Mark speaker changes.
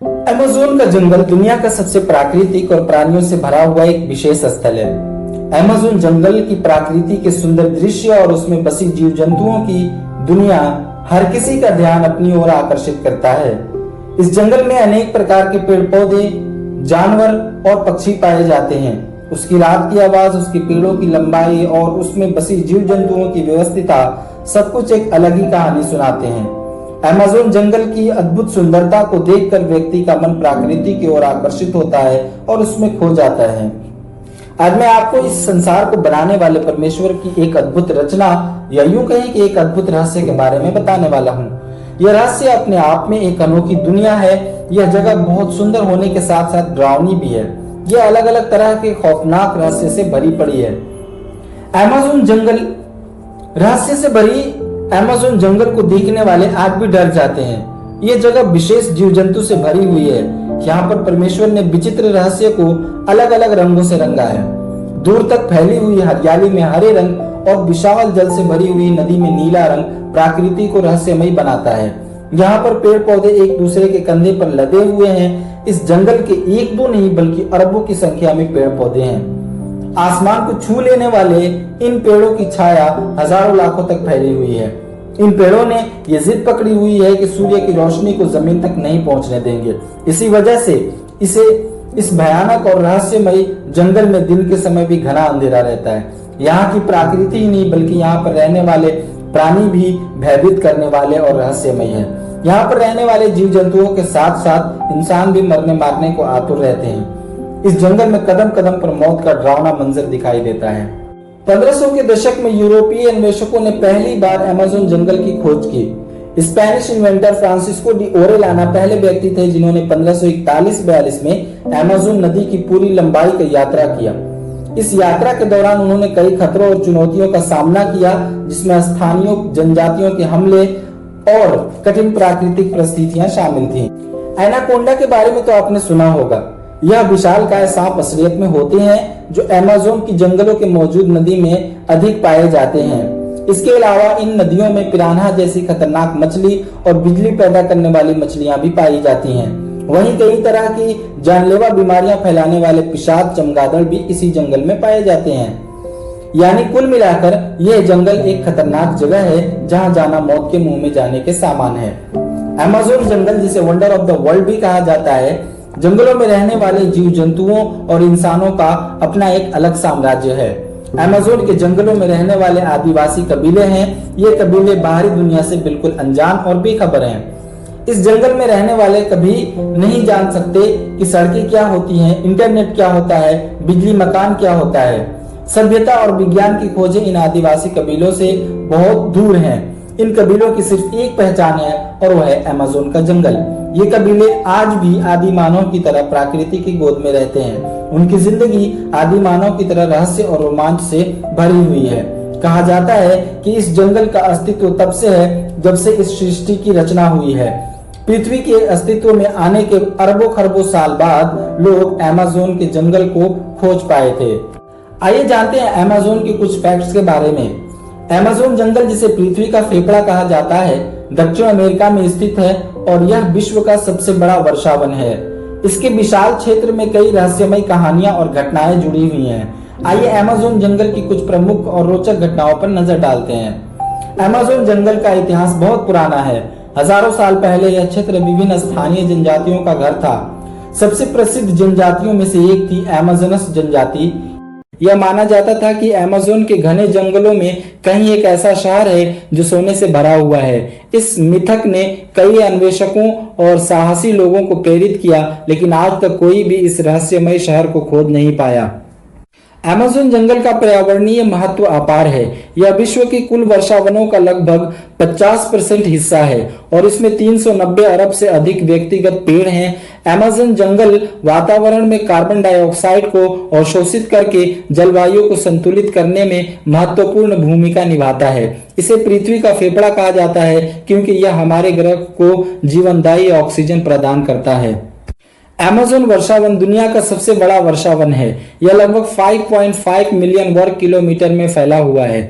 Speaker 1: Amazon का जंगल दुनिया का सबसे प्राकृतिक और प्राणियों से भरा हुआ एक विशेष स्थल है। अमेज़न जंगल की प्रकृति के सुंदर दृश्य और उसमें बसी जीव जंतुओं की दुनिया हर किसी का ध्यान अपनी ओर आकर्षित करता है। इस जंगल में अनेक प्रकार के पेड़ पौधे, जानवर और पक्षी पाए जाते हैं। उसकी रात की आवाज, उसकी पेड़ों की लंबाई और उसमें बसी जीव जंतुओं की व्यवस्थिता सब कुछ एक अलग ही कहानी सुनाते हैं। अमेज़न जंगल की अद्भुत सुंदरता को देखकर व्यक्ति का मन प्रकृति की ओर आकर्षित होता है और उसमें खो जाता है। आज मैं आपको इस संसार को बनाने वाले परमेश्वर की एक अद्भुत रचना या यूं कहें कि एक अद्भुत रहस्य के बारे में बताने वाला हूँ। यह रहस्य अपने आप में एक अनोखी दुनिया है। यह जगह बहुत सुंदर होने के साथ साथ डरावनी भी है। यह अलग अलग तरह के खौफनाक रहस्य से भरी पड़ी है। अमेज़न जंगल रहस्य से भरी अमेज़न जंगल को देखने वाले आज भी डर जाते हैं। यह जगह विशेष जीव जंतु से भरी हुई है। यहाँ पर परमेश्वर ने विचित्र रहस्य को अलग अलग रंगों से रंगा है। दूर तक फैली हुई हरियाली में हरे रंग और विशाल जल से भरी हुई नदी में नीला रंग प्रकृति को रहस्यमय बनाता है। यहाँ पर पेड़ पौधे एक दूसरे के कंधे पर लदे हुए हैं। इस जंगल के एक दो नहीं बल्कि अरबों की संख्या में पेड़ पौधे हैं। आसमान को छू लेने वाले इन पेड़ों की छाया हजारों लाखों तक फैली हुई है। इन पेड़ों ने ये जिद पकड़ी हुई है कि सूर्य की रोशनी को जमीन तक नहीं पहुंचने देंगे। इसी वजह से इस भयानक और रहस्यमय जंगल में दिन के समय भी घना अंधेरा रहता है। यहाँ की प्रकृति ही नहीं बल्कि यहाँ पर रहने वाले प्राणी भी भयभीत करने वाले और रहस्यमय है। यहाँ पर रहने वाले जीव जंतुओं के साथ साथ इंसान भी मरने मारने को आतुर रहते हैं। इस जंगल में कदम कदम पर मौत का डरावना मंजर दिखाई देता है। 1500 के दशक में यूरोपीय अन्वेषकों ने पहली बार अमेज़न जंगल की खोज की। Spanish inventor Francisco de Orellana पहले व्यक्ति थे जिन्होंने 1541-42 में अमेज़न नदी की पूरी लंबाई की यात्रा किया। इस यात्रा के दौरान उन्होंने कई खतरों और चुनौतियों का सामना किया, जिसमें स्थानीय जनजातियों के हमले और कठिन प्राकृतिक परिस्थितियां शामिल थीं। एनाकोंडा के बारे में तो आपने सुना होगा। यह विशालकाय सांप असलियत में होते हैं जो अमेज़न की जंगलों के मौजूद नदी में अधिक पाए जाते हैं। इसके अलावा इन नदियों में पिरान्हा जैसी खतरनाक मछली और बिजली पैदा करने वाली मछलियां भी पाई जाती हैं। वहीं कई तरह की जानलेवा बीमारियां फैलाने वाले पिशाच चमगादड़ भी इसी जंगल में पाए जाते हैं। यानी कुल मिलाकर यह जंगल एक खतरनाक जगह है जहां जाना मौत के मुंह में जाने के समान है। अमेज़न जंगल, जिसे वंडर ऑफ द वर्ल्ड भी कहा जाता है, जंगलों में रहने वाले जीव जंतुओं और इंसानों का अपना एक अलग साम्राज्य है। अमेज़न के जंगलों में रहने वाले आदिवासी कबीले हैं। ये कबीले बाहरी दुनिया से बिल्कुल अनजान और बेखबर हैं। इस जंगल में रहने वाले कभी नहीं जान सकते कि सड़कें क्या होती हैं, इंटरनेट क्या होता है, बिजली मकान क्या होता है। सभ्यता और विज्ञान की खोजें इन आदिवासी कबीलों से बहुत दूर हैं। इन कबीलों की सिर्फ एक पहचान है और वह है अमेज़न का जंगल। ये कबीले आज भी आदि मानव की तरह प्रकृति की गोद में रहते हैं। उनकी जिंदगी आदि मानव की तरह रहस्य और रोमांच से भरी हुई है। कहा जाता है कि इस जंगल का अस्तित्व तब से है जब से इस सृष्टि की रचना हुई है। पृथ्वी के अस्तित्व में आने के अरबों खरबों साल बाद लोग अमेज़न के जंगल को खोज पाए थे। आइए जानते हैं अमेज़न के कुछ फैक्ट्स के बारे में। अमेज़न जंगल, जिसे पृथ्वी का फेफड़ा कहा जाता है, दक्षिण अमेरिका में स्थित है और यह विश्व का सबसे बड़ा वर्षावन है। इसके विशाल क्षेत्र में कई रहस्यमय कहानियां और घटनाएं जुड़ी हुई हैं। आइए अमेज़न जंगल की कुछ प्रमुख और रोचक घटनाओं पर नजर डालते हैं। अमेज़न जंगल का इतिहास बहुत पुराना है। हजारों साल पहले यह क्षेत्र विभिन्न स्थानीय जनजातियों का घर था। सबसे प्रसिद्ध जनजातियों में से एक थी अमेज़नस जनजाति। यह माना जाता था कि अमेज़न के घने जंगलों में कहीं एक ऐसा शहर है जो सोने से भरा हुआ है। इस मिथक ने कई अन्वेषकों और साहसी लोगों को प्रेरित किया, लेकिन आज तक कोई भी इस रहस्यमय शहर को खोज नहीं पाया। अमेज़न जंगल का पर्यावरणीय महत्व अपार है। यह विश्व की कुल वर्षावनों का लगभग 50% हिस्सा है और इसमें 390 अरब से अधिक व्यक्तिगत पेड़ हैं। अमेज़न जंगल वातावरण में कार्बन डाइऑक्साइड को अवशोषित करके जलवायु को संतुलित करने में महत्वपूर्ण भूमिका निभाता है। इसे पृथ्वी का फेफड़ा कहा जाता है क्योंकि यह हमारे ग्रह को जीवनदायी ऑक्सीजन प्रदान करता है। अमेज़न वर्षावन दुनिया का सबसे बड़ा वर्षावन है। यह लगभग 5.5 मिलियन वर्ग किलोमीटर में फैला हुआ है।